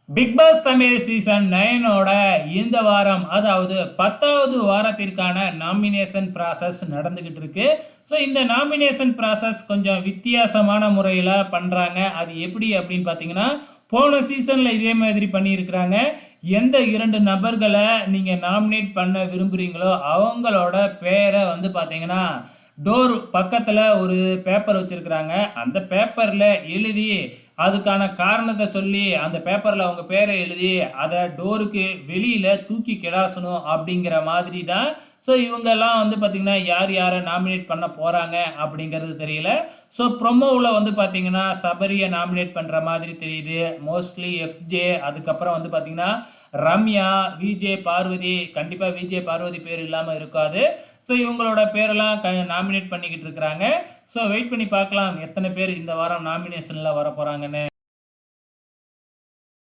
Big pass Tamil season 9ஓட இந்த வாரம் அதாவது 10வது வாரத்திற்கான நாமினேஷன் ப்ராசஸ் நடந்துகிட்டு இருக்கு. ஸோ இந்த நாமினேஷன் ப்ராசஸ் கொஞ்சம் வித்தியாசமான முறையில் பண்ணுறாங்க. அது எப்படி அப்படின்னு பார்த்தீங்கன்னா, போன சீசனில் இதே மாதிரி பண்ணியிருக்கிறாங்க. எந்த 2 நபர்களை நீங்கள் நாமினேட் பண்ண விரும்புகிறீங்களோ அவங்களோட பேரை வந்து பார்த்தீங்கன்னா டோர் பக்கத்தில் ஒரு பேப்பர் வச்சுருக்கிறாங்க. அந்த பேப்பரில் எழுதி அதுக்கான காரணத்தை சொல்லி அந்த பேப்பரில் அவங்க பேரை எழுதி அதை டோருக்கு வெளியில் தூக்கி கிடாசணும் அப்படிங்கிற மாதிரி தான். ஸோ இவங்கெல்லாம் வந்து பார்த்திங்கன்னா யார் யாரை நாமினேட் பண்ண போகிறாங்க அப்படிங்கிறது தெரியல. ஸோ ப்ரொமோவில் வந்து பார்த்திங்கன்னா சபரியை நாமினேட் பண்ணுற மாதிரி தெரியுது. மோஸ்ட்லி எஃப்ஜே, அதுக்கப்புறம் வந்து பார்த்திங்கன்னா ரம்யா, விஜே பார்வதி. கண்டிப்பாக விஜே பார்வதி பேர் இல்லாமல் இருக்காது. ஸோ இவங்களோட பேரெல்லாம் நாமினேட் பண்ணிக்கிட்டு இருக்கிறாங்க. ஸோ வெயிட் பண்ணி பார்க்கலாம் எத்தனை பேர் இந்த வாரம் நாமினேஷனில் வர போகிறாங்கன்னு.